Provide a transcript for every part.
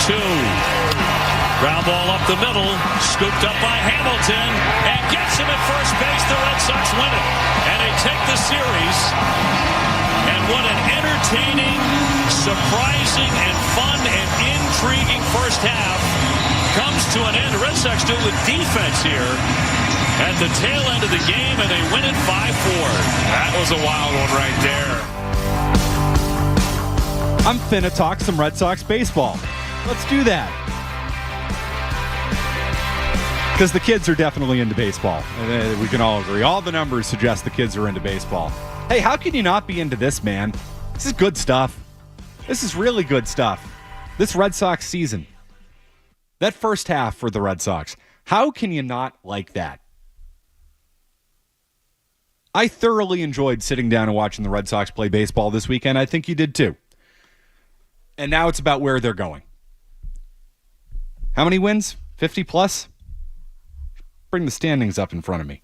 2. Ground ball up the middle, scooped up by Hamilton, and gets him at first base. The Red Sox win it, and they take the series. And what an entertaining, surprising, and fun and intriguing first half comes to an end. The Red Sox do it with defense here at the tail end of the game, and they win it 5-4. That was a wild one right there. I'm finna talk some Red Sox baseball. Let's do that. Because the kids are definitely into baseball. We can all agree. All the numbers suggest the kids are into baseball. Hey, how can you not be into this, man? This is good stuff. This is really good stuff. This Red Sox season. That first half for the Red Sox. How can you not like that? I thoroughly enjoyed sitting down and watching the Red Sox play baseball this weekend. I think you did too. And now it's about where they're going. How many wins? 50 plus? Bring the standings up in front of me.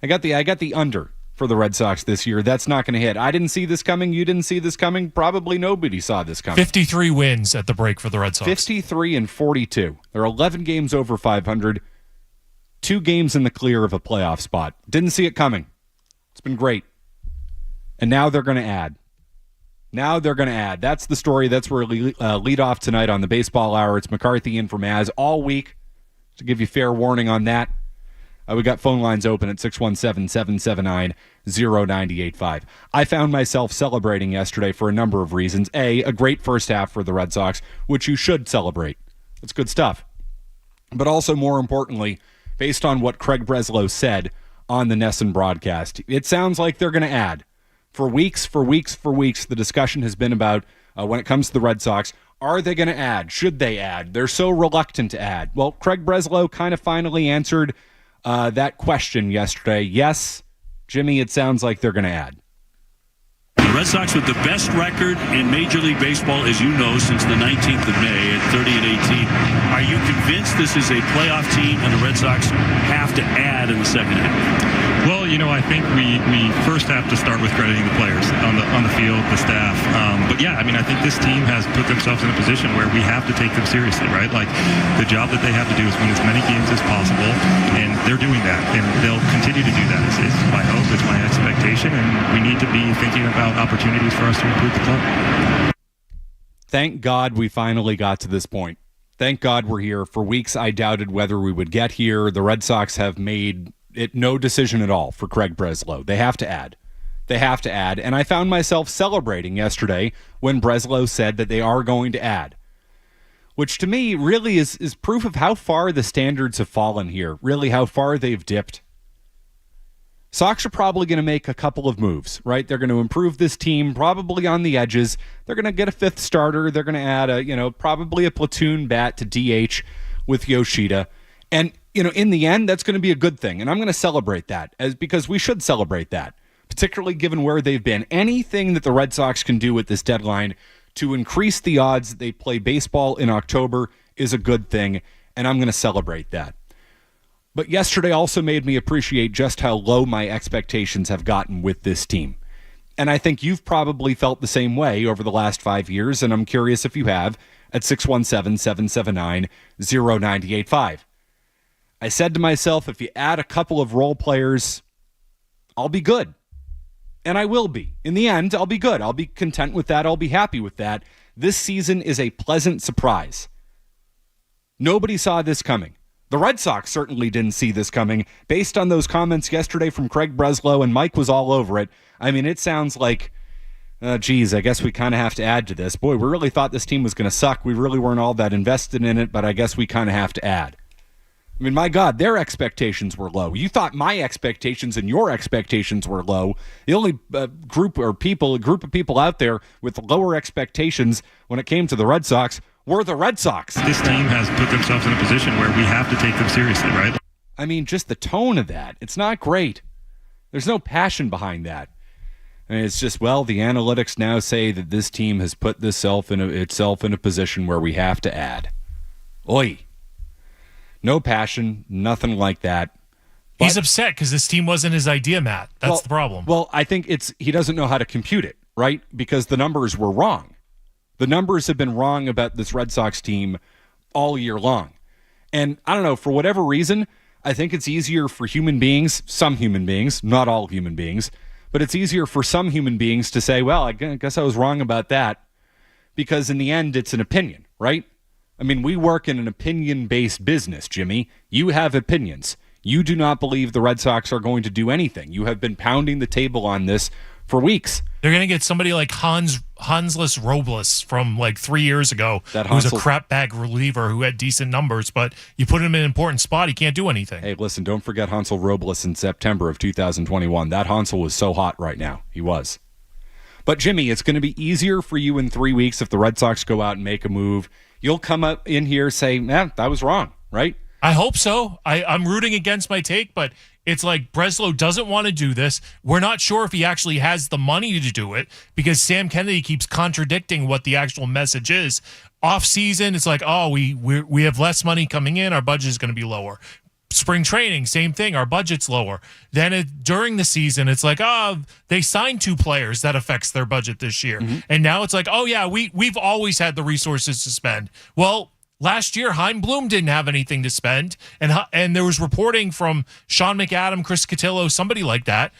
I got the under for the Red Sox this year. That's not going to hit. I didn't see this coming. You didn't see this coming. Probably nobody saw this coming. 53 wins at the break for the Red Sox. 53 and 42. They're 11 games over 500. 2 games in the clear of a playoff spot. Didn't see it coming. It's been great. And now they're going to add. That's the story. That's where we lead off tonight on the Baseball Hour. It's McCarthy in for Maz all week. To give you fair warning on that. We got phone lines open at 617-779-0985. I found myself celebrating yesterday for a number of reasons. A great first half for the Red Sox, which you should celebrate. It's good stuff. But also, more importantly, based on what Craig Breslow said on the Nesson broadcast, it sounds like they're going to add. For weeks, the discussion has been about, when it comes to the Red Sox, are they going to add? Should they add? They're so reluctant to add. Well, Craig Breslow kind of finally answered that question yesterday. Yes, Jimmy, it sounds like they're going to add. The Red Sox with the best record in Major League Baseball, as you know, since the 19th of May at 30 and 18. Are you convinced this is a playoff team and the Red Sox have to add in the second half? Well, I think we first have to start with crediting the players on the field, the staff. But yeah, I think this team has put themselves in a position where we have to take them seriously, right? Like, the job that they have to do is win as many games as possible, and they're doing that, and they'll continue to do that. It's my hope, it's my expectation, and we need to be thinking about opportunities for us to improve the club. Thank God we finally got to this point. Thank God we're here. For weeks, I doubted whether we would get here. The Red Sox have made it no decision at all for Craig Breslow. They have to add. And I found myself celebrating yesterday when Breslow said that they are going to add, which to me really is proof of how far the standards have fallen here, really how far they've dipped. Sox are probably going to make a couple of moves, right? They're going to improve this team, probably on the edges. They're going to get a fifth starter. They're going to add probably a platoon bat to DH with Yoshida. And in the end, that's going to be a good thing. And I'm going to celebrate that because we should celebrate that, particularly given where they've been. Anything that the Red Sox can do at this deadline to increase the odds that they play baseball in October is a good thing. And I'm going to celebrate that. But yesterday also made me appreciate just how low my expectations have gotten with this team. And I think you've probably felt the same way over the last 5 years. And I'm curious if you have at 617-779-0985. I said to myself, if you add a couple of role players, I'll be good. And I will be. In the end, I'll be good. I'll be content with that. I'll be happy with that. This season is a pleasant surprise. Nobody saw this coming. The Red Sox certainly didn't see this coming. Based on those comments yesterday from Craig Breslow, and Mike was all over it, it sounds like, I guess we kind of have to add to this. Boy, we really thought this team was going to suck. We really weren't all that invested in it, but I guess we kind of have to add. My God, their expectations were low. You thought my expectations and your expectations were low. The only group of people out there with lower expectations when it came to the Red Sox were the Red Sox. This team has put themselves in a position where we have to take them seriously, right? Just the tone of that. It's not great. There's no passion behind that. It's just, the analytics now say that this team has put itself in a position where we have to add. Oy. No passion, nothing like that. But he's upset because this team wasn't his idea, Matt. That's the problem. Well, I think he doesn't know how to compute it, right? Because the numbers were wrong. The numbers have been wrong about this Red Sox team all year long. And I don't know, for whatever reason, I think it's easier for human beings, some human beings, not all human beings, but it's easier for some human beings to say, well, I guess I was wrong about that, because in the end, it's an opinion, right? I mean, we work in an opinion-based business, Jimmy. You have opinions. You do not believe the Red Sox are going to do anything. You have been pounding the table on this for weeks. They're going to get somebody like Hansless Robles from like 3 years ago, who's a crap bag reliever who had decent numbers, but you put him in an important spot, he can't do anything. Hey, listen, don't forget Hansel Robles in September of 2021. That Hansel was so hot right now. He was. But, Jimmy, it's going to be easier for you in 3 weeks if the Red Sox go out and make a move. You'll come up in here say, man, that was wrong, right? I hope so. I'm rooting against my take, but it's like Breslow doesn't want to do this. We're not sure if he actually has the money to do it because Sam Kennedy keeps contradicting what the actual message is. Off season, it's like, oh, we have less money coming in. Our budget is going to be lower. Spring training, same thing. Our budget's lower. Then during the season, it's like, oh, they signed 2 players. That affects their budget this year. Mm-hmm. And now it's like, oh, yeah, we've always had the resources to spend. Well, last year, Chaim Bloom didn't have anything to spend, and there was reporting from Sean McAdam, Chris Cotillo, somebody like that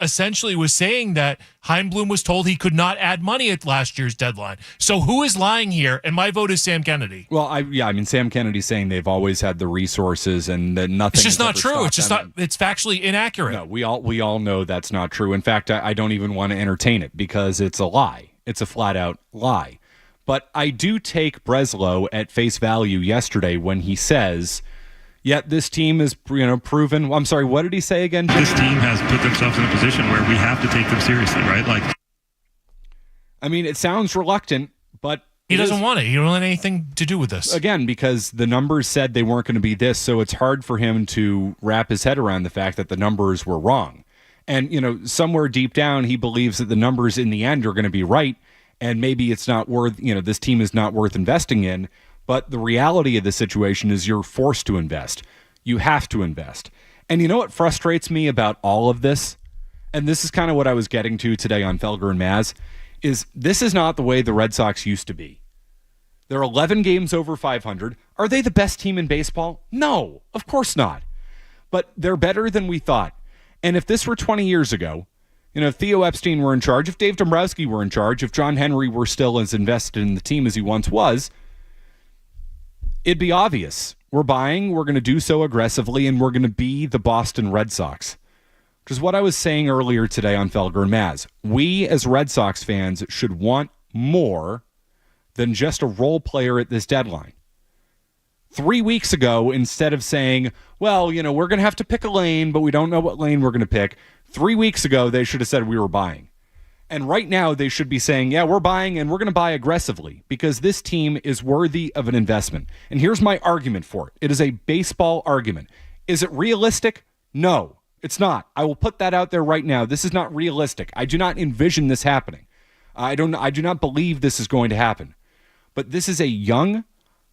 essentially was saying that Chaim Bloom was told he could not add money at last year's deadline. So who is lying here? And my vote is Sam Kennedy. Well, I mean, Sam Kennedy's saying they've always had the resources and that nothing. It's just not true. It's just not. It's factually inaccurate. No, we all know that's not true. In fact, I don't even want to entertain it because it's a lie. It's a flat out lie. But I do take Breslow at face value yesterday when he says, yet this team is proven. I'm sorry, what did he say again, Jim? This team has put themselves in a position where we have to take them seriously, right? Like, I mean, it sounds reluctant, but he doesn't want it. He don't want anything to do with this. Again, because the numbers said they weren't going to be this, so it's hard for him to wrap his head around the fact that the numbers were wrong. And, somewhere deep down, he believes that the numbers in the end are going to be right. And maybe it's not worth, this team is not worth investing in. But the reality of the situation is you're forced to invest. You have to invest. And you know what frustrates me about all of this? And this is kind of what I was getting to today on Felger and Maz, is this is not the way the Red Sox used to be. They're 11 games over 500. Are they the best team in baseball? No, of course not. But they're better than we thought. And if this were 20 years ago, if Theo Epstein were in charge, if Dave Dombrowski were in charge, if John Henry were still as invested in the team as he once was, it'd be obvious. We're buying, we're going to do so aggressively, and we're going to be the Boston Red Sox. Which is what I was saying earlier today on Felger and Maz. We as Red Sox fans should want more than just a role player at this deadline. 3 weeks ago, instead of saying, well, we're going to have to pick a lane, but we don't know what lane we're going to pick. 3 weeks ago, they should have said we were buying. And right now, they should be saying, yeah, we're buying and we're going to buy aggressively because this team is worthy of an investment. And here's my argument for it. It is a baseball argument. Is it realistic? No, it's not. I will put that out there right now. This is not realistic. I do not envision this happening. I do not believe this is going to happen. But this is a young,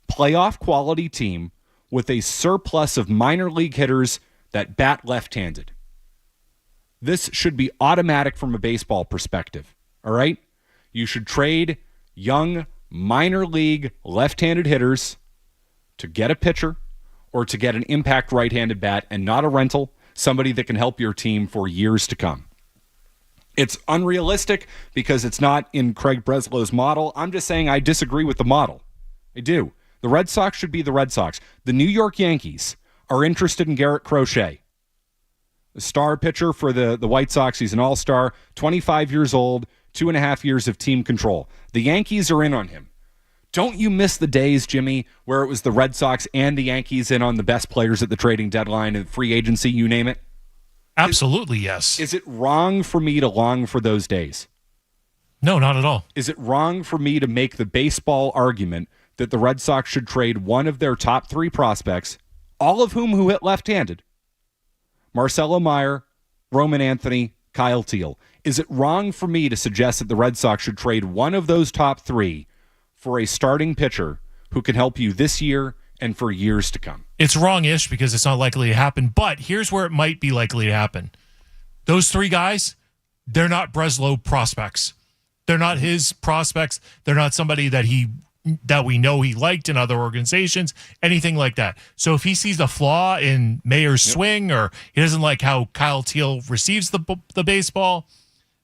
playoff quality team with a surplus of minor league hitters that bat left-handed. This should be automatic from a baseball perspective, all right? You should trade young minor league left-handed hitters to get a pitcher or to get an impact right-handed bat and not a rental, somebody that can help your team for years to come. It's unrealistic because it's not in Craig Breslow's model. I'm just saying I disagree with the model. I do. The Red Sox should be the Red Sox. The New York Yankees are interested in Garrett Crochet, a star pitcher for the White Sox. He's an all-star, 25 years old, 2.5 years of team control. The Yankees are in on him. Don't you miss the days, Jimmy, where it was the Red Sox and the Yankees in on the best players at the trading deadline and free agency, you name it? Absolutely, yes. Is it wrong for me to long for those days? No, not at all. Is it wrong for me to make the baseball argument that the Red Sox should trade one of their top 3 prospects, all of who hit left-handed, Marcelo Meyer, Roman Anthony, Kyle Teal? Is it wrong for me to suggest that the Red Sox should trade one of those top 3 for a starting pitcher who can help you this year and for years to come? It's wrong-ish because it's not likely to happen, but here's where it might be likely to happen. Those 3 guys, they're not Breslow prospects. They're not his prospects. They're not somebody that he that we know he liked in other organizations, anything like that. So if he sees a flaw in Mayer's swing, or he doesn't like how Kyle Teal receives the baseball,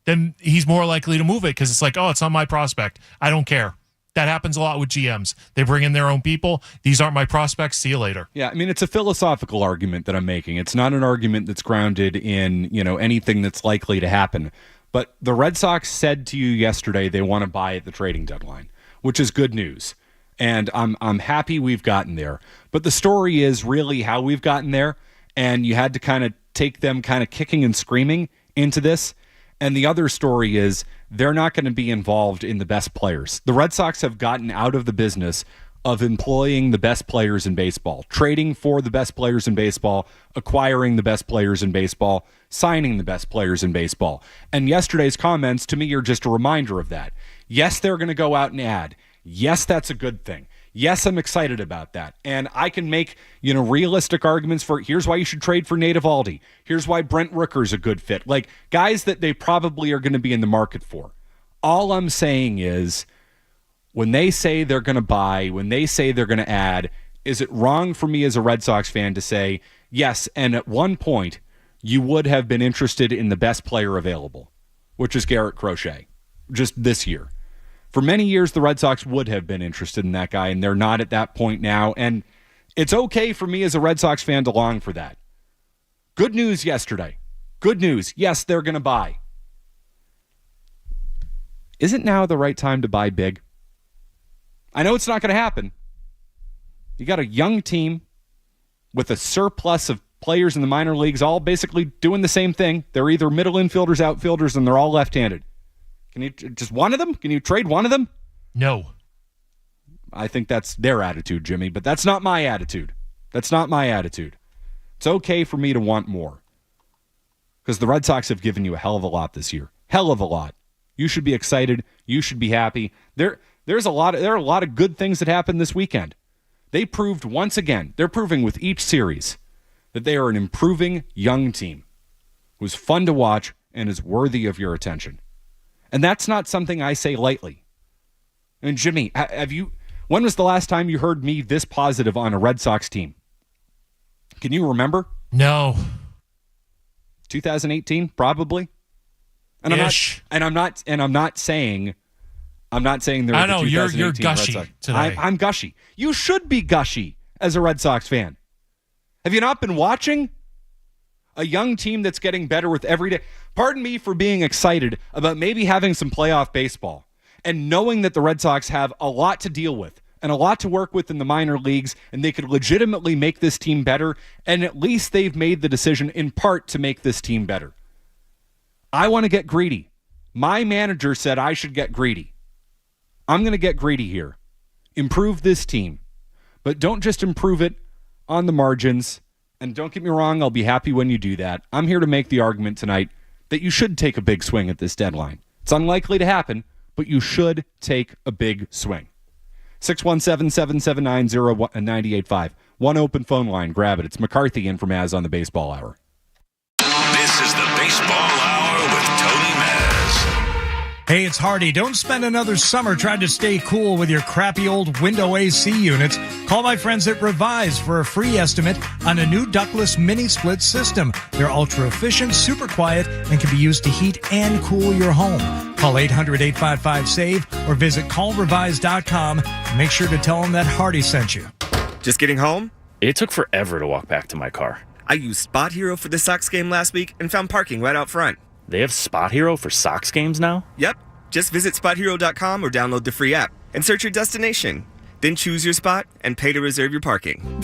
then he's more likely to move it because it's like, oh, it's not my prospect. I don't care. That happens a lot with GMs. They bring in their own people. These aren't my prospects. See you later. Yeah, I mean, it's a philosophical argument that I'm making. It's not an argument that's grounded in, anything that's likely to happen. But the Red Sox said to you yesterday they want to buy at the trading deadline, which is good news. And I'm happy we've gotten there. But the story is really how we've gotten there, and you had to kind of take them kind of kicking and screaming into this. And the other story is they're not going to be involved in the best players. The Red Sox have gotten out of the business of employing the best players in baseball, trading for the best players in baseball, acquiring the best players in baseball, signing the best players in baseball. And yesterday's comments to me are just a reminder of that. Yes, they're going to go out and add. Yes, that's a good thing. Yes, I'm excited about that. And I can make, realistic arguments for here's why you should trade for Nate Eovaldi. Here's why Brent Rooker's a good fit. Like guys that they probably are going to be in the market for. All I'm saying is when they say they're going to buy, when they say they're going to add, is it wrong for me as a Red Sox fan to say, yes, and at one point you would have been interested in the best player available, which is Garrett Crochet, just this year. For many years, the Red Sox would have been interested in that guy, and they're not at that point now. And it's okay for me as a Red Sox fan to long for that. Good news yesterday. Good news. Yes, they're going to buy. Isn't now the right time to buy big? I know it's not going to happen. You got a young team with a surplus of players in the minor leagues all basically doing the same thing. They're either middle infielders, outfielders, and they're all left-handed. Can you just one of them? Can you trade one of them? No. I think that's their attitude, Jimmy, but that's not my attitude. That's not my attitude. It's okay for me to want more because the Red Sox have given you a hell of a lot this year. Hell of a lot. You should be excited. You should be happy. There are a lot of good things that happened this weekend. They proved once again, they're proving with each series that they are an improving young team who's fun to watch and is worthy of your attention. And that's not something I say lightly. And Jimmy, when was the last time you heard me this positive on a Red Sox team? Can you remember? No. 2018, probably. And I'm not saying they're I know the 2018 you're gushy Red Sox. today. I'm gushy. You should be gushy as a Red Sox fan. Have you not been watching? A young team that's getting better with every day. Pardon me for being excited about maybe having some playoff baseball and knowing that the Red Sox have a lot to deal with and a lot to work with in the minor leagues, and they could legitimately make this team better, and at least they've made the decision in part to make this team better. I want to get greedy. My manager said I should get greedy. I'm going to get greedy here. Improve this team. But don't just improve it on the margins. And don't get me wrong, I'll be happy when you do that. I'm here to make the argument tonight that you should take a big swing at this deadline. It's unlikely to happen, but you should take a big swing. 617-779-0985. One open phone line. Grab it. It's McCarthy in from Az on the Baseball Hour. This is the Baseball Hour with Tony Maz. Hey, it's Hardy. Don't spend another summer trying to stay cool with your crappy old window AC units. Call my friends at Revise for a free estimate on a new ductless mini split system. They're ultra efficient, super quiet, and can be used to heat and cool your home. Call 800-855-SAVE or visit callrevise.com and make sure to tell them that Hardy sent you. Just getting home? It took forever to walk back to my car. I used Spot Hero for the Sox game last week and found parking right out front. They have Spot Hero for Sox games now? Yep. Just visit SpotHero.com or download the free app and search your destination. Then choose your spot and pay to reserve your parking.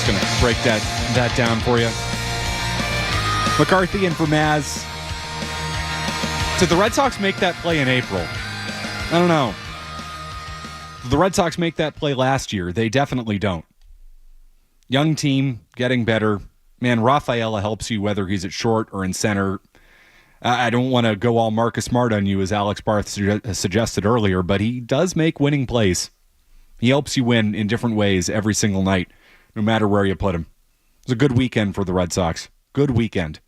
going to break that down for you. McCarthy and for Maz. Did the Red Sox make that play in April? I don't know. Did the Red Sox make that play last year? They definitely don't. Young team, getting better. Man, Rafaela helps you whether he's at short or in center. I don't want to go all Marcus Smart on you, as Alex Barth suggested earlier, but he does make winning plays. He helps you win in different ways every single night, no matter where you put him. It was a good weekend for the Red Sox. Good weekend.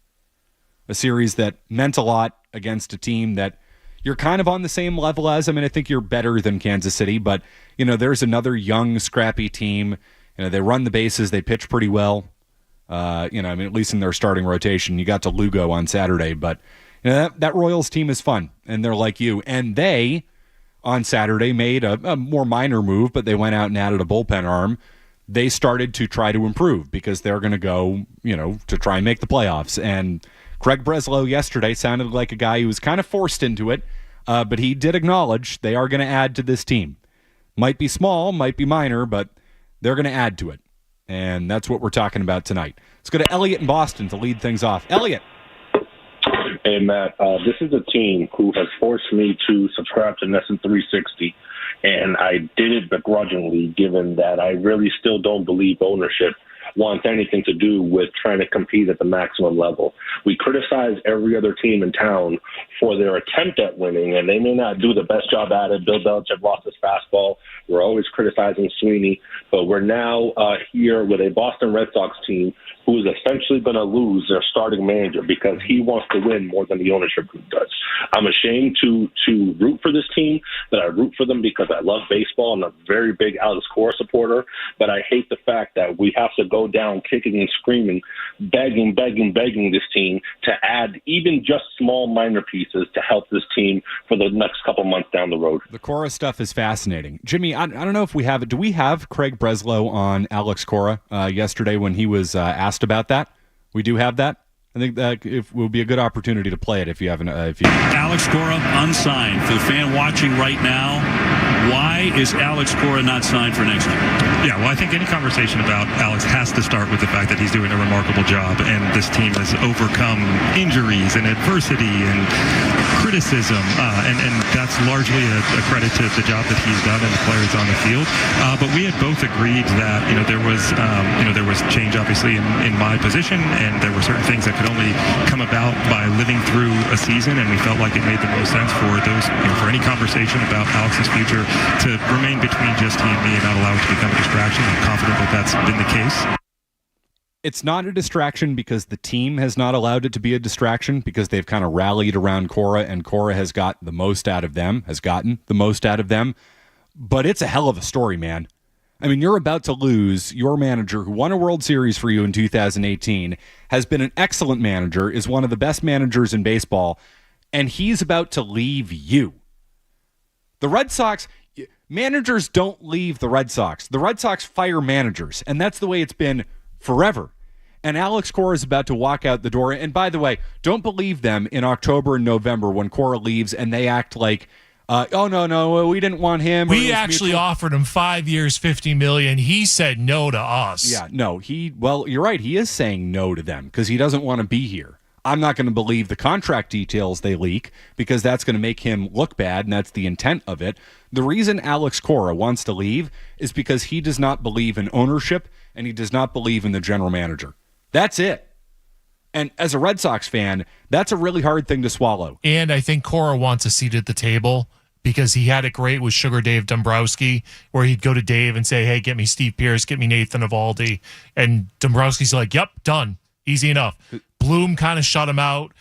A series that meant a lot against a team that you're kind of on the same level as. I mean, I think you're better than Kansas City, but, there's another young, scrappy team. They run the bases. They pitch pretty well. At least in their starting rotation. You got to Lugo on Saturday, but that Royals team is fun, and they're like you. And they, on Saturday, made a more minor move, but they went out and added a bullpen arm. They started to try to improve because they're going to go, to try and make the playoffs. And Craig Breslow yesterday sounded like a guy who was kind of forced into it, but he did acknowledge they are going to add to this team. Might be small, might be minor, but they're going to add to it. And that's what we're talking about tonight. Let's go to Elliot in Boston to lead things off. Elliot. Hey, Matt, this is a team who has forced me to subscribe to Nesson 360, and I did it begrudgingly, given that I really still don't believe ownership wants anything to do with trying to compete at the maximum level. We criticize every other team in town for their attempt at winning, and they may not do the best job at it. Bill Belichick lost his fastball. We're always criticizing Sweeney, but we're now here with a Boston Red Sox team who is essentially going to lose their starting manager because he wants to win more than the ownership group does. I'm ashamed to root for this team, but I root for them because I love baseball and I'm a very big Alex Cora supporter, but I hate the fact that we have to go down kicking and screaming, begging this team to add even just small minor pieces to help this team for the next couple months down the road. The Cora stuff is fascinating. Jimmy, I don't know if we have it. Do we have Craig Breslow on Alex Cora yesterday when he was asked about that? We do have that. I think that it will be a good opportunity to play it if you haven't. Alex Cora unsigned. For the fan watching right now, why is Alex Cora not signed for next year? Yeah, well, I think any conversation about Alex has to start with the fact that he's doing a remarkable job, and this team has overcome injuries and adversity and criticism, and that's largely a credit to the job that he's done and the players on the field. But we had both agreed that there was change obviously in my position, and there were certain things that could only come about by living through a season, and we felt like it made the most sense for those for any conversation about Alex's future to remain between just he and me and not allow it to become a distraction. I'm confident that that's been the case. It's not a distraction because the team has not allowed it to be a distraction because they've kind of rallied around Cora, and Cora has gotten the most out of them. But it's a hell of a story, man. I mean, you're about to lose your manager who won a World Series for you in 2018, has been an excellent manager, is one of the best managers in baseball, and he's about to leave you. The Red Sox, managers don't leave the Red Sox. The Red Sox fire managers, and that's the way it's been forever. And Alex Cora is about to walk out the door. And by the way, don't believe them in October and November when Cora leaves and they act like, oh, no, we didn't want him. We actually offered him 5 years, $50 million. He said no to us. Yeah, no, you're right. He is saying no to them because he doesn't want to be here. I'm not going to believe the contract details they leak because that's going to make him look bad, and that's the intent of it. The reason Alex Cora wants to leave is because he does not believe in ownership and he does not believe in the general manager. That's it. And as a Red Sox fan, that's a really hard thing to swallow. And I think Cora wants a seat at the table because he had it great with Sugar Dave Dombrowski, where he'd go to Dave and say, hey, get me Steve Pearce, get me Nathan Eovaldi. And Dombrowski's like, yep, done. Easy enough. Bloom kind of shut him out.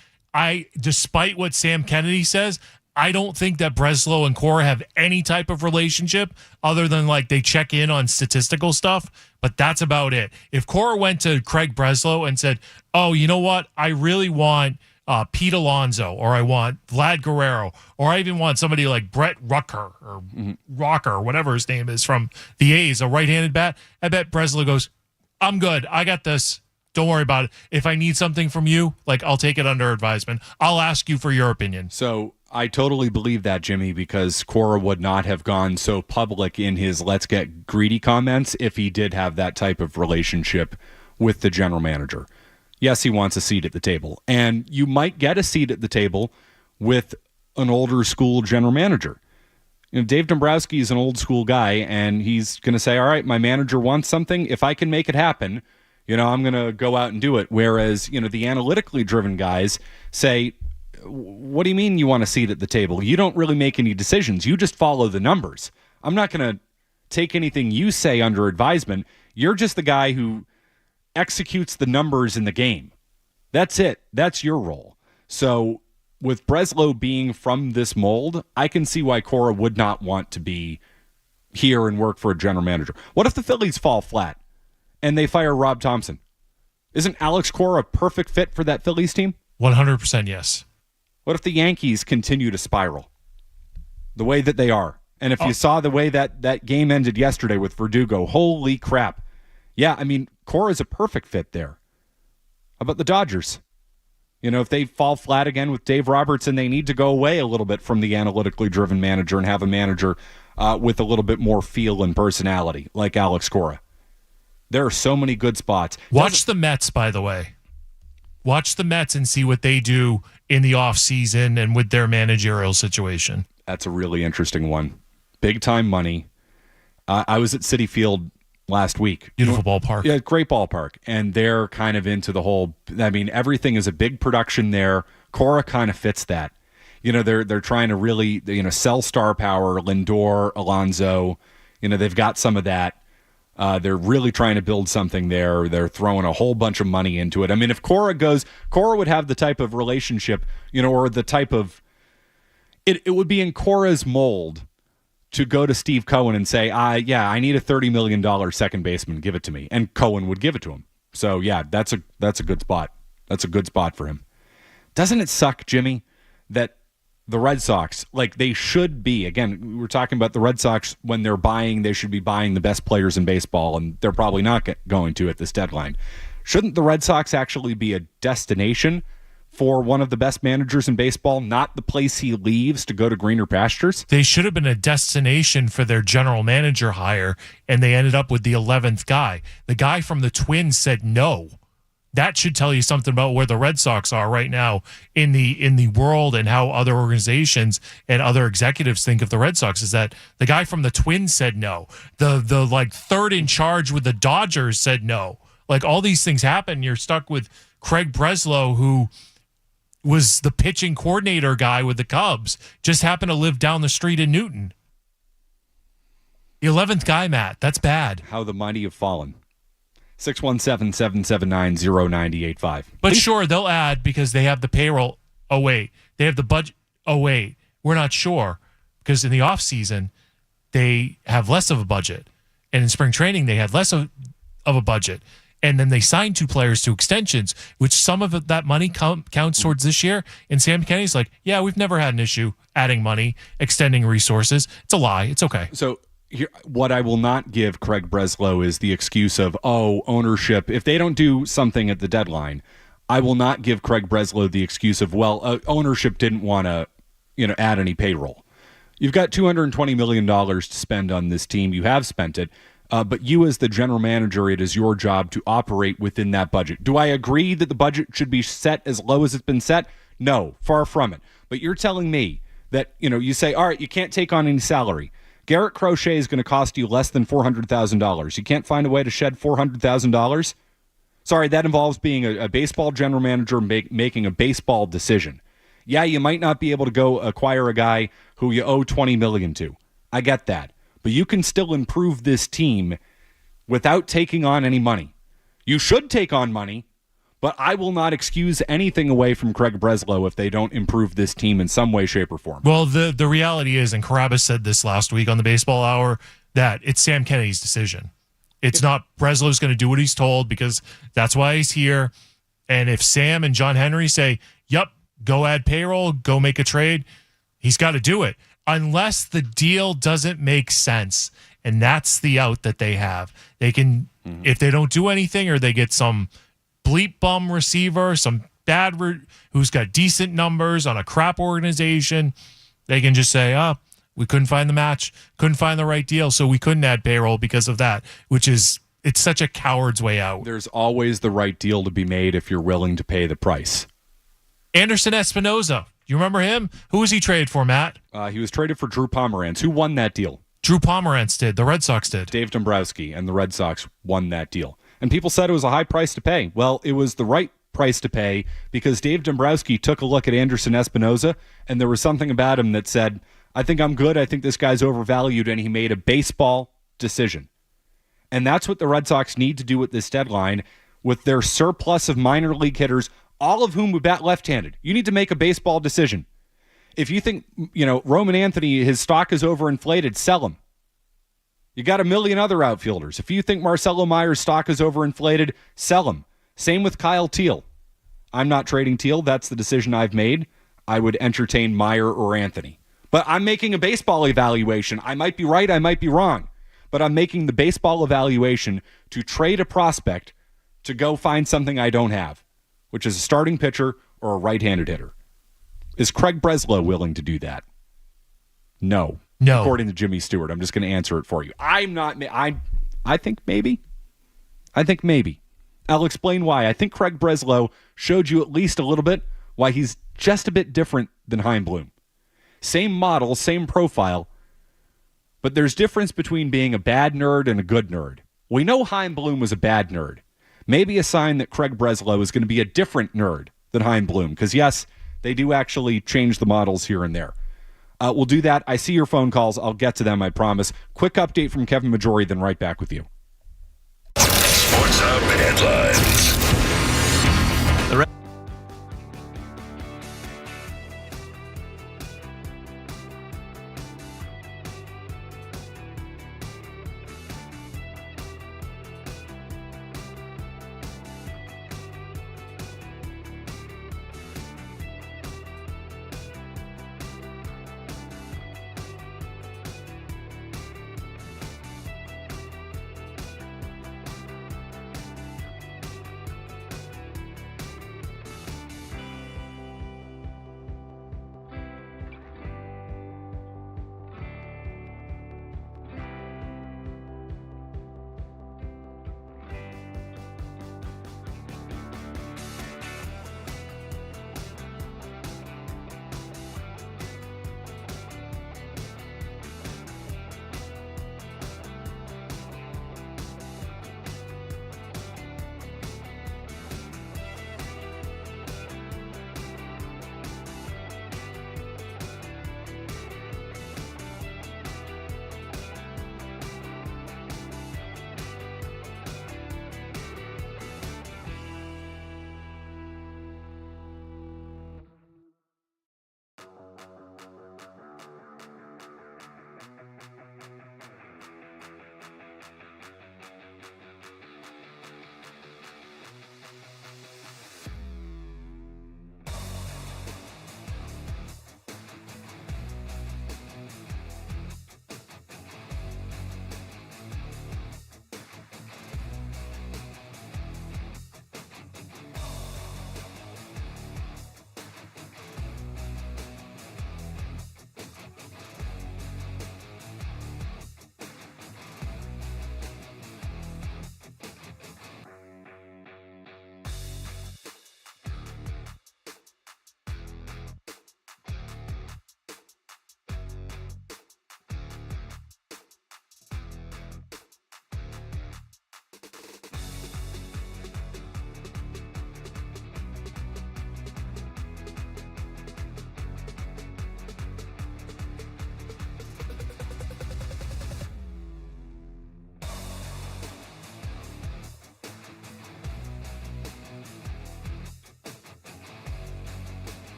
Despite what Sam Kennedy says, I don't think that Breslow and Cora have any type of relationship other than like they check in on statistical stuff, but that's about it. If Cora went to Craig Breslow and said, oh, you know what? I really want Pete Alonso, or I want Vlad Guerrero, or I even want somebody like Brett Rucker or Rocker, whatever his name is from the A's, a right-handed bat, I bet Breslow goes, I'm good. I got this. Don't worry about it. If I need something from you, like I'll take it under advisement. I'll ask you for your opinion. So I totally believe that, Jimmy, because Cora would not have gone so public in his let's get greedy comments if he did have that type of relationship with the general manager. Yes, he wants a seat at the table. And you might get a seat at the table with an older school general manager. You know, Dave Dombrowski is an old school guy, and he's going to say, all right, my manager wants something. If I can make it happen, I'm going to go out and do it. Whereas, the analytically driven guys say, what do you mean you want a seat at the table? You don't really make any decisions. You just follow the numbers. I'm not going to take anything you say under advisement. You're just the guy who executes the numbers in the game. That's it. That's your role. So with Breslow being from this mold, I can see why Cora would not want to be here and work for a general manager. What if the Phillies fall flat and they fire Rob Thompson? Isn't Alex Cora a perfect fit for that Phillies team? 100% yes. What if the Yankees continue to spiral the way that they are? And if you saw the way that game ended yesterday with Verdugo, holy crap. Yeah, I mean, Cora's a perfect fit there. How about the Dodgers? If they fall flat again with Dave Roberts and they need to go away a little bit from the analytically driven manager and have a manager with a little bit more feel and personality like Alex Cora. There are so many good spots. Watch the Mets, by the way. Watch the Mets and see what they do in the offseason and with their managerial situation. That's a really interesting one. Big time money. I was at Citi Field last week. Beautiful ballpark. Yeah, great ballpark. And they're kind of into the whole, everything is a big production there. Cora kind of fits that. They're trying to really, sell star power, Lindor, Alonso. They've got some of that. They're really trying to build something there. They're throwing a whole bunch of money into it. I mean, if Cora goes, Cora would have the type of relationship, or the type of, it would be in Cora's mold to go to Steve Cohen and say, I need a $30 million second baseman. Give it to me. And Cohen would give it to him. So, yeah, that's a good spot. That's a good spot for him. Doesn't it suck, Jimmy, that the Red Sox, they should be, again, we're talking about the Red Sox when they're buying, they should be buying the best players in baseball, and they're probably not going to at this deadline. Shouldn't the Red Sox actually be a destination for one of the best managers in baseball, not the place he leaves to go to greener pastures? They should have been a destination for their general manager hire, and they ended up with the 11th guy. The guy from the Twins said no. That should tell you something about where the Red Sox are right now in the world and how other organizations and other executives think of the Red Sox, is that the guy from the Twins said no. The third in charge with the Dodgers said no. All these things happen. You're stuck with Craig Breslow, who was the pitching coordinator guy with the Cubs, just happened to live down the street in Newton. The 11th guy, Matt. That's bad. How the mighty have fallen. 617-779-0985. But sure, they'll add because they have the payroll. Oh, wait. They have the budget. Oh, wait. We're not sure because in the offseason, they have less of a budget. And in spring training, they had less of a budget. And then they signed 2 players to extensions, which some of that money counts towards this year. And Sam Kenny's like, yeah, we've never had an issue adding money, extending resources. It's a lie. It's okay. So here, what I will not give Craig Breslow is the excuse of, ownership. If they don't do something at the deadline, I will not give Craig Breslow the excuse of, ownership didn't want to, add any payroll. You've got $220 million to spend on this team. You have spent it. But you as the general manager, it is your job to operate within that budget. Do I agree that the budget should be set as low as it's been set? No, far from it. But you're telling me that, you say, all right, you can't take on any salary. Garrett Crochet is going to cost you less than $400,000. You can't find a way to shed $400,000? Sorry, that involves being a baseball general manager making a baseball decision. Yeah, you might not be able to go acquire a guy who you owe $20 million to. I get that. But you can still improve this team without taking on any money. You should take on money, but I will not excuse anything away from Craig Breslow if they don't improve this team in some way, shape, or form. Well, the reality is, and Carabas said this last week on the Baseball Hour, that it's Sam Kennedy's decision. It's not Breslow's going to do what he's told because that's why he's here. And if Sam and John Henry say, yep, go add payroll, go make a trade, he's got to do it. Unless the deal doesn't make sense. And that's the out that they have. They can, if they don't do anything or they get some bleep bum receiver, some who's got decent numbers on a crap organization, they can just say, we couldn't find the match, couldn't find the right deal, so we couldn't add payroll because of that, it's such a coward's way out. There's always the right deal to be made if you're willing to pay the price. Anderson Espinoza, you remember him? Who was he traded for, Matt? He was traded for Drew Pomerantz. Who won that deal? Drew Pomerantz did. The Red Sox did. Dave Dombrowski and the Red Sox won that deal. And people said it was a high price to pay. Well, it was the right price to pay because Dave Dombrowski took a look at Anderson Espinoza, and there was something about him that said, I think I'm good. I think this guy's overvalued, and he made a baseball decision. And that's what the Red Sox need to do at this deadline with their surplus of minor league hitters, all of whom would bat left-handed. You need to make a baseball decision. If you think, Roman Anthony, his stock is overinflated, sell him. You got a million other outfielders. If you think Marcelo Meyer's stock is overinflated, sell him. Same with Kyle Teal. I'm not trading Teal. That's the decision I've made. I would entertain Meyer or Anthony. But I'm making a baseball evaluation. I might be right, I might be wrong. But I'm making the baseball evaluation to trade a prospect to go find something I don't have, which is a starting pitcher or a right-handed hitter. Is Craig Breslow willing to do that? No. No. According to Jimmy Stewart. I'm just going to answer it for you. I'm not. I think maybe. I'll explain why. I think Craig Breslow showed you at least a little bit why he's just a bit different than Chaim Bloom. Same model, same profile, but there's difference between being a bad nerd and a good nerd. We know Chaim Bloom was a bad nerd. Maybe a sign that Craig Breslow is going to be a different nerd than Chaim Bloom, because yes, they do actually change the models here and there. We'll do that. I see your phone calls. I'll get to them, I promise. Quick update from Kevin Majori, then right back with you. Sports Hub headlines.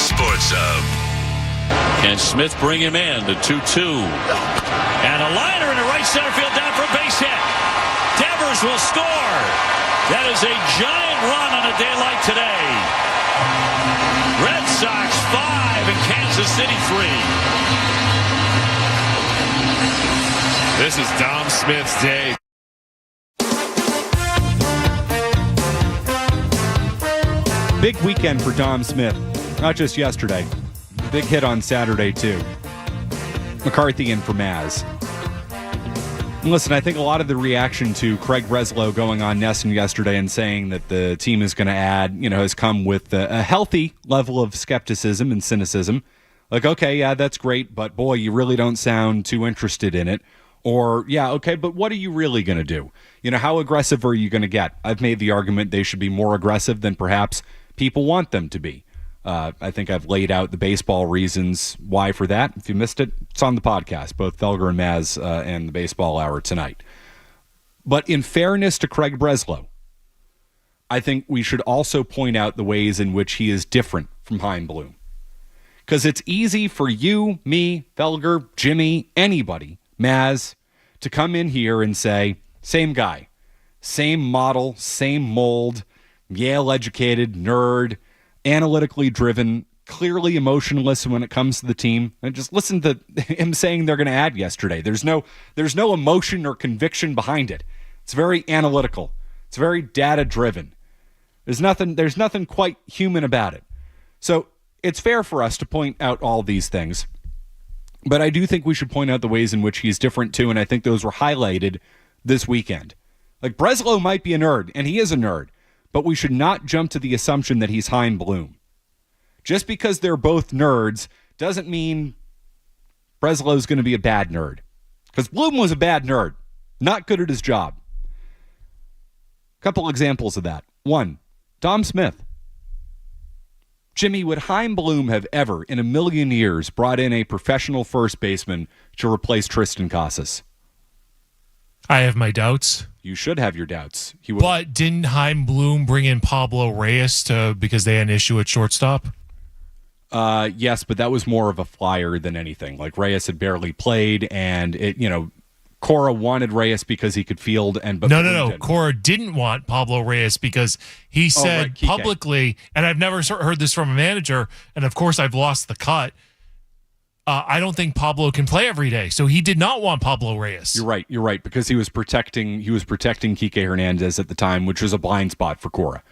the Sports Hub. Can Smith bring him in? The 2-2. And a liner into right center field down for a base hit. Devers will score. That is a giant run on a day like today. Red Sox 5 and Kansas City 3. This is Dom Smith's day. Big weekend for Dom Smith. Not just yesterday. Big hit on Saturday, too. McCarthy in for Maz. And listen, I think a lot of the reaction to Craig Breslow going on NESN yesterday and saying that the team is going to add, has come with a healthy level of skepticism and cynicism. Like, okay, yeah, that's great, but boy, you really don't sound too interested in it. Or, yeah, okay, but what are you really going to do? How aggressive are you going to get? I've made the argument they should be more aggressive than perhaps people want them to be. I think I've laid out the baseball reasons why for that. If you missed it, it's on the podcast, both Felger and Maz and the Baseball Hour tonight. But in fairness to Craig Breslow, I think we should also point out the ways in which he is different from Chaim Bloom. Because it's easy for you, me, Felger, Jimmy, anybody, Maz, to come in here and say, same guy, same model, same mold, Yale-educated, nerd, analytically driven, clearly emotionless when it comes to the team. And just listen to him saying they're going to add yesterday. There's no emotion or conviction behind it. It's very analytical. It's very data-driven. There's nothing quite human about it. So it's fair for us to point out all these things. But I do think we should point out the ways in which he's different too, and I think those were highlighted this weekend. Like, Breslow might be a nerd, and he is a nerd, but we should not jump to the assumption that he's Chaim Bloom. Just because they're both nerds doesn't mean Breslow's going to be a bad nerd. Because Bloom was a bad nerd, not good at his job. A couple examples of that. One, Dom Smith. Jimmy, would Chaim Bloom have ever, in a million years, brought in a professional first baseman to replace Tristan Casas? I have my doubts. You should have your doubts. But didn't Chaim Bloom bring in Pablo Reyes because they had an issue at shortstop? Yes, but that was more of a flyer than anything. Like, Reyes had barely played, and Cora wanted Reyes because he could field. No. Cora didn't want Pablo Reyes because he said publicly, and I've never heard this from a manager, and of course I've lost the cut. I don't think Pablo can play every day, so he did not want Pablo Reyes. You're right, because he was protecting Kike Hernandez at the time, which was a blind spot for Cora.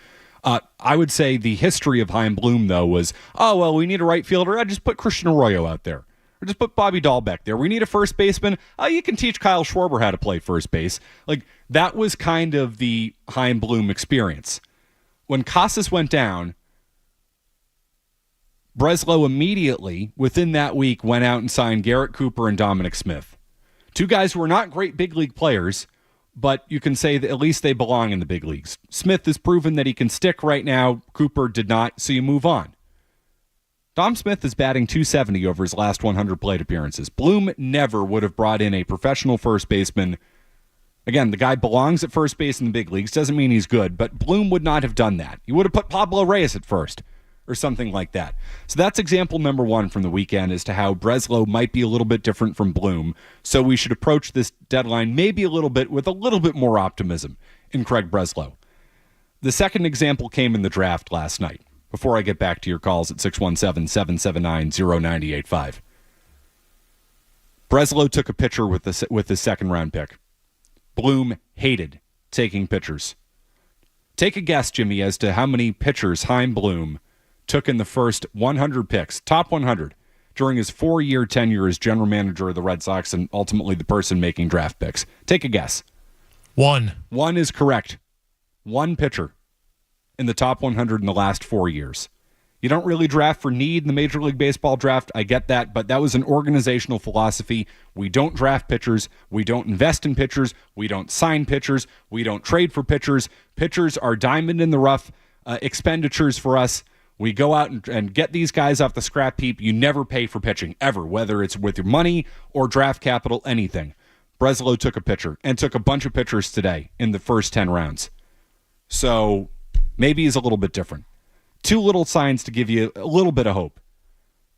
I would say the history of Chaim Bloom, though, was, we need a right fielder. I just put Christian Arroyo out there. Or just put Bobby Dahlbeck there. We need a first baseman. You can teach Kyle Schwarber how to play first base. Like, that was kind of the Chaim Bloom experience. When Casas went down, Breslow immediately, within that week, went out and signed Garrett Cooper and Dominic Smith. Two guys who are not great big league players, but you can say that at least they belong in the big leagues. Smith has proven that he can stick right now. Cooper did not, so you move on. Dom Smith is batting .270 over his last 100 plate appearances. Bloom never would have brought in a professional first baseman. Again, the guy belongs at first base in the big leagues. Doesn't mean he's good, but Bloom would not have done that. He would have put Pablo Reyes at first or something like that. So that's example number one from the weekend as to how Breslow might be a little bit different from Bloom. So we should approach this deadline maybe a little bit with a little bit more optimism in Craig Breslow. The second example came in the draft last night. Before I get back to your calls at 617-779-0985. Breslow took a pitcher with his second round pick. Bloom hated taking pitchers. Take a guess, Jimmy, as to how many pitchers Chaim Bloom took in the first 100 picks, top 100, during his 4-year tenure as general manager of the Red Sox and ultimately the person making draft picks. Take a guess. One is correct. One pitcher in the top 100 in the last 4 years. You don't really draft for need in the Major League Baseball draft. I get that, but that was an organizational philosophy. We don't draft pitchers. We don't invest in pitchers. We don't sign pitchers. We don't trade for pitchers. Pitchers are diamond in the rough expenditures for us. We go out and get these guys off the scrap heap. You never pay for pitching, ever, whether it's with your money or draft capital, anything. Breslow took a pitcher and took a bunch of pitchers today in the first 10 rounds. So maybe he's a little bit different. Two little signs to give you a little bit of hope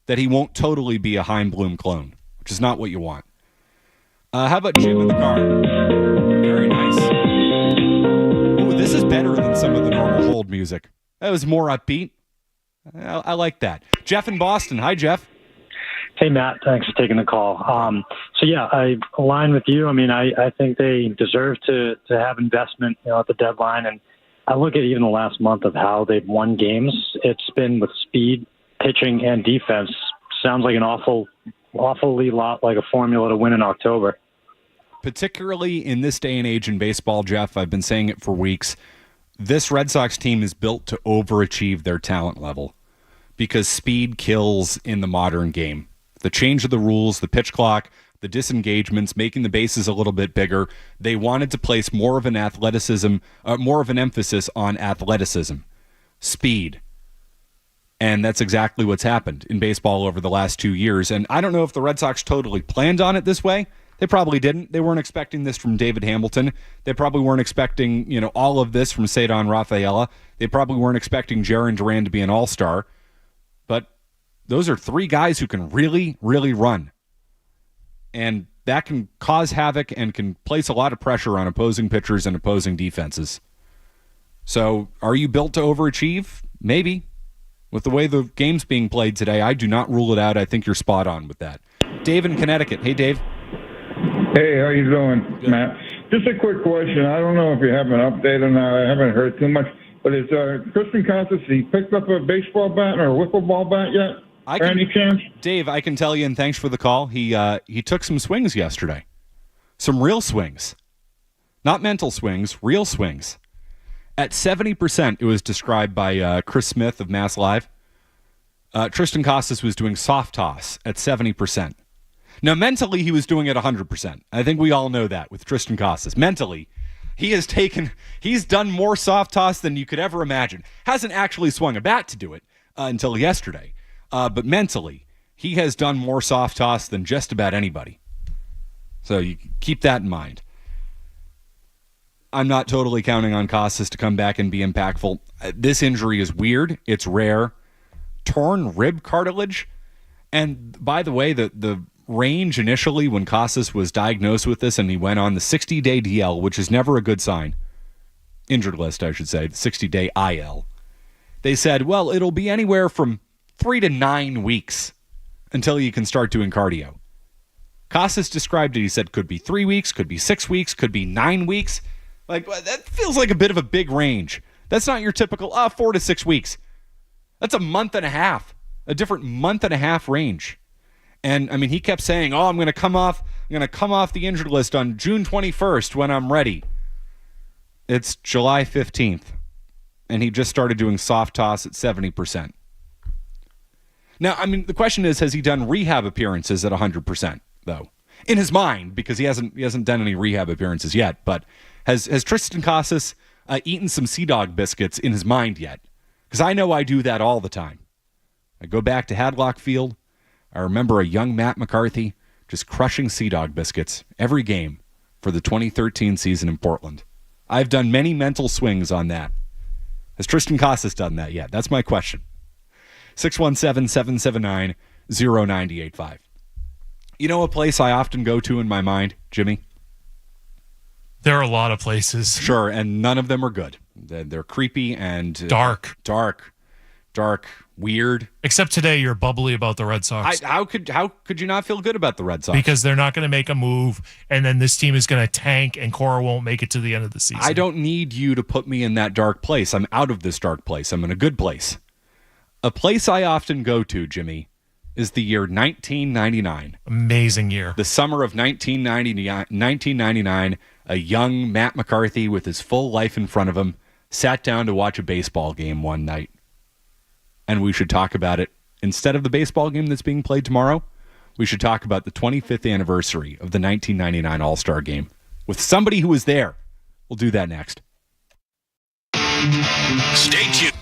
that he won't totally be a Chaim Bloom clone, which is not what you want. How about Jim in the car? Very nice. Ooh, this is better than some of the normal hold music. That was more upbeat. I like that. Jeff in Boston. Hi, Jeff. Hey, Matt. Thanks for taking the call. I align with you. I mean, I think they deserve to have investment, at the deadline. And I look at even the last month of how they've won games. It's been with speed, pitching, and defense. Sounds like an awfully lot like a formula to win in October. Particularly in this day and age in baseball, Jeff, I've been saying it for weeks. This Red Sox team is built to overachieve their talent level because speed kills in the modern game. The change of the rules, the pitch clock, the disengagements, making the bases a little bit bigger. They wanted to place more of an emphasis on athleticism, speed. And that's exactly what's happened in baseball over the last 2 years. And I don't know if the Red Sox totally planned on it this way. They probably didn't. They weren't expecting this from David Hamilton. They probably weren't expecting, all of this from Cedar Rafaela. They probably weren't expecting Jarren Duran to be an all-star. But those are three guys who can really, really run. And that can cause havoc and can place a lot of pressure on opposing pitchers and opposing defenses. So, are you built to overachieve? Maybe. With the way the game's being played today, I do not rule it out. I think you're spot on with that. Dave in Connecticut. Hey, Dave. Hey, how you doing, Matt? Just a quick question. I don't know if you have an update or not. I haven't heard too much. But is Tristan Casas, he picked up a baseball bat or a wiffle ball bat yet? Any chance? Dave, I can tell you, and thanks for the call, he took some swings yesterday. Some real swings. Not mental swings, real swings. At 70%, it was described by Chris Smith of Mass Live. Tristan Casas was doing soft toss at 70%. Now, mentally, he was doing it 100%. I think we all know that with Tristan Casas. Mentally, he's done more soft toss than you could ever imagine. Hasn't actually swung a bat to do it until yesterday. But mentally, he has done more soft toss than just about anybody. So you keep that in mind. I'm not totally counting on Casas to come back and be impactful. This injury is weird. It's rare. Torn rib cartilage. And by the way, the range initially when Casas was diagnosed with this and he went on the 60-day DL, which is never a good sign. Injured list, I should say. The 60-day IL. They said, well, it'll be anywhere from 3 to 9 weeks until you can start doing cardio. Casas described it. He said could be 3 weeks, could be 6 weeks, could be 9 weeks. Like, that feels like a bit of a big range. That's not your typical 4 to 6 weeks. That's a month and a half, a different month and a half range. And I mean, he kept saying, I'm going to come off the injured list on June 21st when I'm ready. It's July 15th. And he just started doing soft toss at 70%. Now, I mean, the question is, has he done rehab appearances at 100%, though? In his mind, because he hasn't done any rehab appearances yet, but has Tristan Casas eaten some Sea Dog biscuits in his mind yet? Because I know I do that all the time. I go back to Hadlock Field. I remember a young Matt McCarthy just crushing Sea Dog biscuits every game for the 2013 season in Portland. I've done many mental swings on that. Has Tristan Casas done that yet? That's my question. 617-779-0985. You know a place I often go to in my mind, Jimmy? There are a lot of places. Sure, and none of them are good. They're creepy and... Dark, weird. Except today, you're bubbly about the Red Sox. How could you not feel good about the Red Sox? Because they're not going to make a move, and then this team is going to tank, and Cora won't make it to the end of the season. I don't need you to put me in that dark place. I'm out of this dark place. I'm in a good place. A place I often go to, Jimmy, is the year 1999. Amazing year. The summer of 1999, a young Matt McCarthy with his full life in front of him sat down to watch a baseball game one night. And we should talk about it. Instead of the baseball game that's being played tomorrow, we should talk about the 25th anniversary of the 1999 All-Star Game with somebody who was there. We'll do that next. Stay tuned.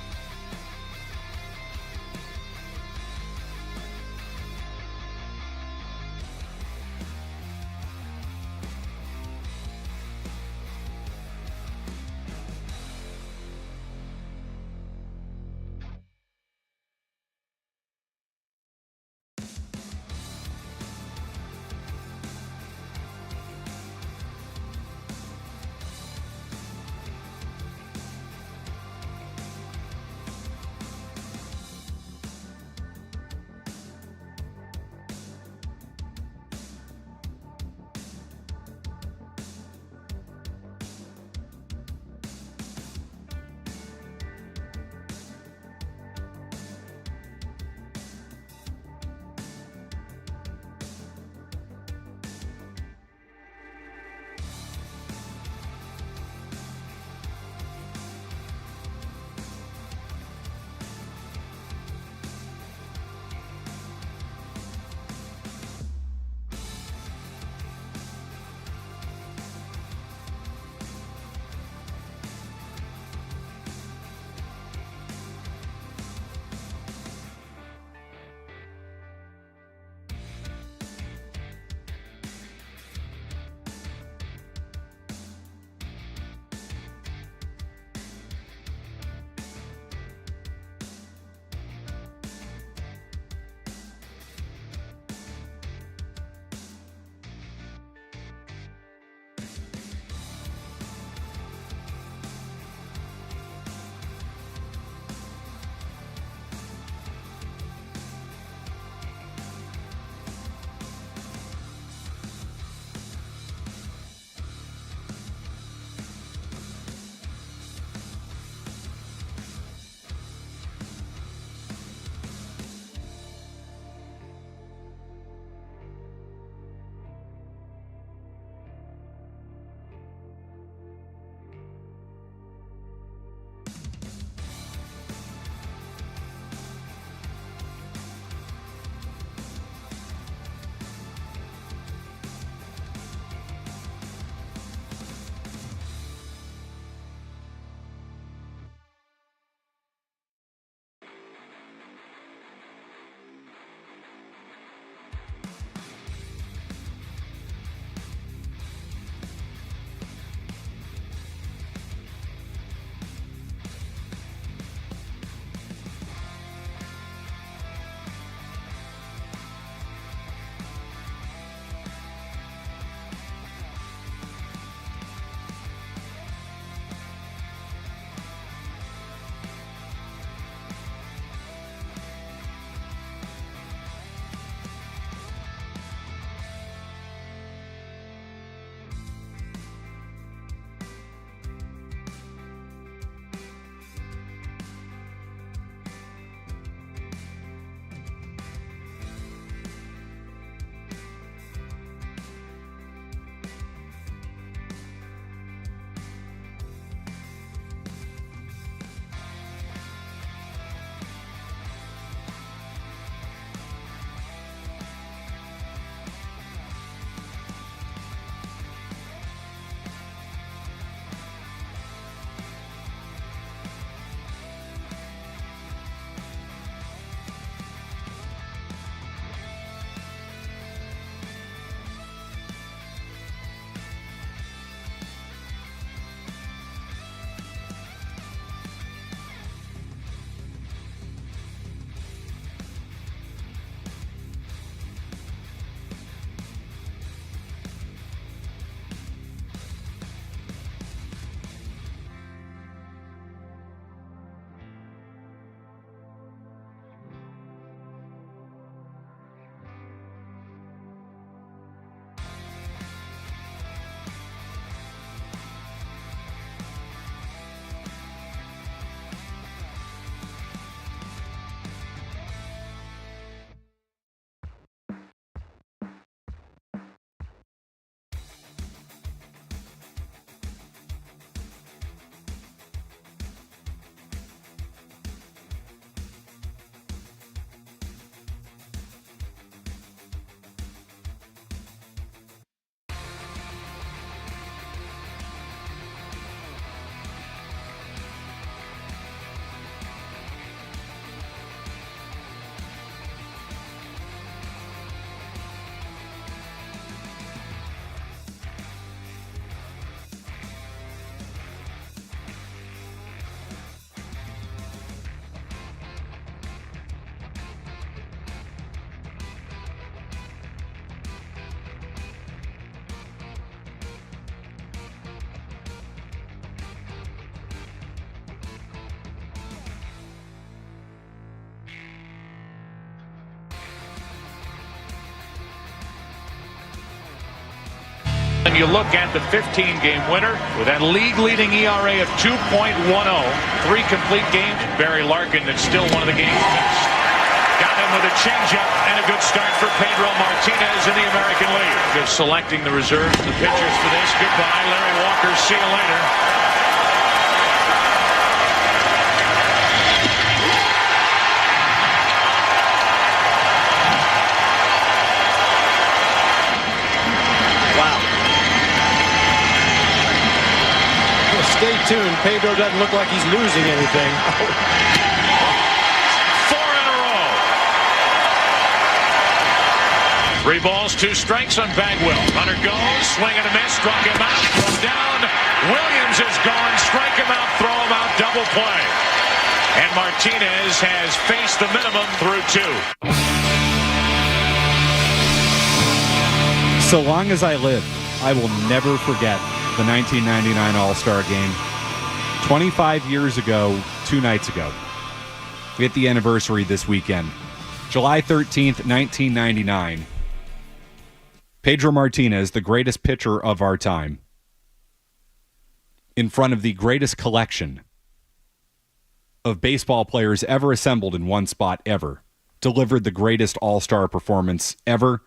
And you look at the 15-game winner with that league-leading ERA of 2.10, 3 complete games. Barry Larkin, that's still one of the game's best. Got him with a changeup and a good start for Pedro Martinez in the American League. Just selecting the reserves, the pitchers for this. Goodbye, Larry Walker. See you later. Stay tuned. Pedro doesn't look like he's losing anything. 4 in a row. 3 balls, 2 strikes on Bagwell. Runner goes, swing and a miss, struck him out, throw down. Williams is gone, strike him out, throw him out, double play. And Martinez has faced the minimum through 2. So long as I live, I will never forget the 1999 All-Star Game. 25 years ago, 2 nights ago. We hit the anniversary this weekend. July 13th, 1999. Pedro Martinez, the greatest pitcher of our time, in front of the greatest collection of baseball players ever assembled in one spot ever, delivered the greatest All-Star performance ever,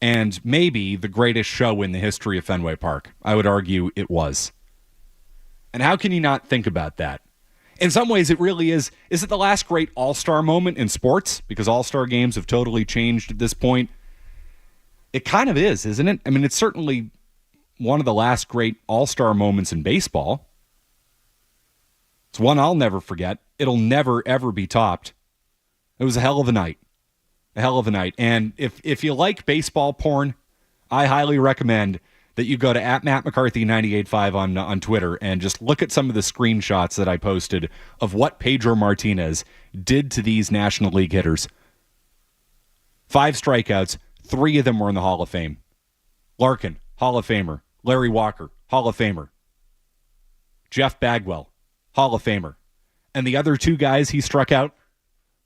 and maybe the greatest show in the history of Fenway Park. I would argue it was. And how can you not think about that? In some ways, it really is. Is it the last great All-Star moment in sports? Because All-Star games have totally changed at this point. It kind of is, isn't it? I mean, it's certainly one of the last great All-Star moments in baseball. It's one I'll never forget. It'll never, ever be topped. It was a hell of a night. A hell of a night. And if you like baseball porn, I highly recommend that you go to @MattMcCarthy985 on Twitter and just look at some of the screenshots that I posted of what Pedro Martinez did to these National League hitters. 5 strikeouts, 3 of them were in the Hall of Fame. Larkin, Hall of Famer. Larry Walker, Hall of Famer. Jeff Bagwell, Hall of Famer. And the other 2 guys he struck out,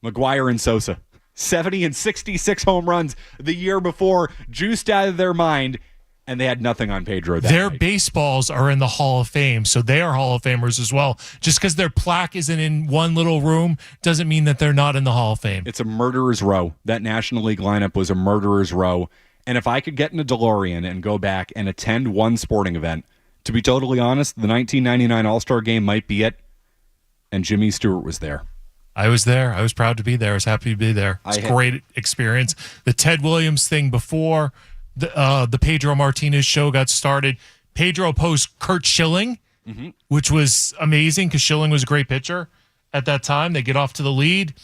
McGuire and Sosa. 70 and 66 home runs the year before, juiced out of their mind, and they had nothing on Pedro that Their night. baseballs are in the Hall of Fame, so they are Hall of Famers as well. Just because their plaque isn't in one little room doesn't mean that they're not in the Hall of Fame. It's a murderer's row. That National League lineup was a murderer's row. And if I could get in a DeLorean and go back and attend one sporting event, to be totally honest, the 1999 All-Star Game might be it, and Jimmy Stewart was there. I was there. I was proud to be there. I was happy to be there. It's a great experience. The Ted Williams thing before the Pedro Martinez show got started, Pedro opposed Curt Schilling, which was amazing because Schilling was a great pitcher at that time. They get off to the lead,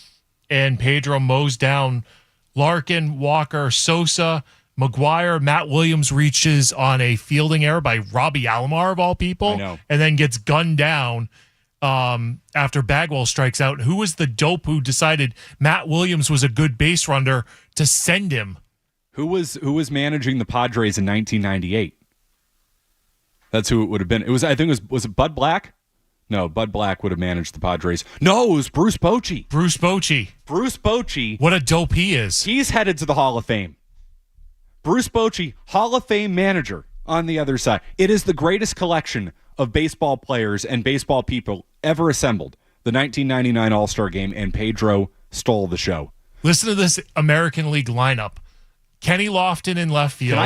and Pedro mows down Larkin, Walker, Sosa, McGuire. Matt Williams reaches on a fielding error by Robbie Alomar, of all people, and then gets gunned down after Bagwell strikes out. Who was the dope who decided Matt Williams was a good base runner to send him? Who was managing the Padres in 1998? That's who it would have been. Was it Bud Black? No, Bud Black would have managed the Padres. No, it was Bruce Bochy. Bruce Bochy. What a dope he is. He's headed to the Hall of Fame. Bruce Bochy, Hall of Fame manager on the other side. It is the greatest collection of baseball players and baseball people ever assembled. The 1999 All-Star Game, and Pedro stole the show. Listen to this American League lineup. Kenny Lofton in left field.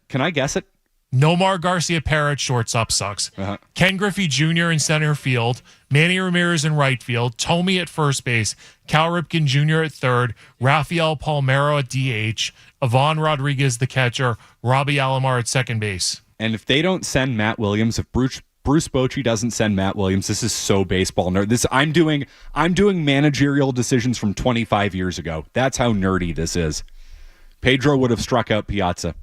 Can I guess it? Nomar Garcia-Parra at shortstop sucks. Ken Griffey Jr. in center field. Manny Ramirez in right field. Tomey at first base. Cal Ripken Jr. at third. Rafael Palmeiro at DH. Ivan Rodriguez the catcher. Robbie Alomar at second base. And if they don't send Matt Williams, if Bruce Bochy doesn't send Matt Williams, this is so baseball nerd. I'm doing managerial decisions from 25 years ago. That's how nerdy this is. Pedro would have struck out Piazza.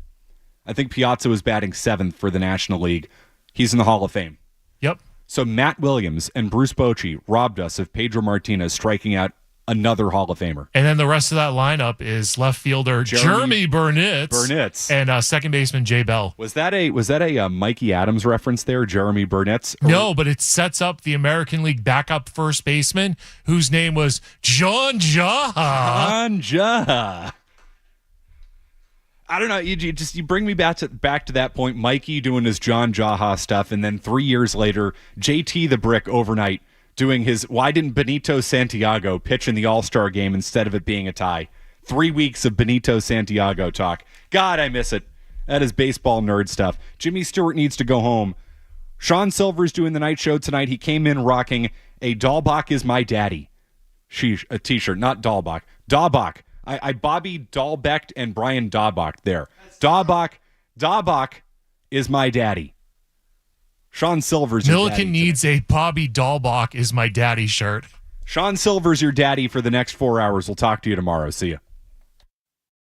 I think Piazza was batting 7th for the National League. He's in the Hall of Fame. Yep. So Matt Williams and Bruce Bochy robbed us of Pedro Martinez striking out another Hall of Famer. And then the rest of that lineup is left fielder Jeremy Burnitz and second baseman Jay Bell. Was that a Mikey Adams reference there, Jeremy Burnitz? No, but it sets up the American League backup first baseman whose name was John Jaha. I don't know. You bring me back to that point. Mikey doing his John Jaha stuff, and then 3 years later, JT the Brick overnight doing his why didn't Benito Santiago pitch in the All-Star game instead of it being a tie? 3 weeks of Benito Santiago talk. God, I miss it. That is baseball nerd stuff. Jimmy Stewart needs to go home. Sean Silver's doing the night show tonight. He came in rocking a Dahlbach is my daddy a t-shirt, not Dahlbach. Dahlbach. I Bobby Dahlbeck and Brian Dahlbach there. Dahlbach is my daddy. Sean Silver's your daddy. Milliken needs a Bobby Dahlbach is my daddy shirt. Sean Silver's your daddy for the next 4 hours. We'll talk to you tomorrow. See ya.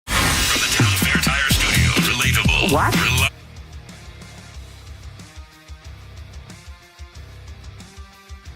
From the Town Fair Tire Studios, relatable. What?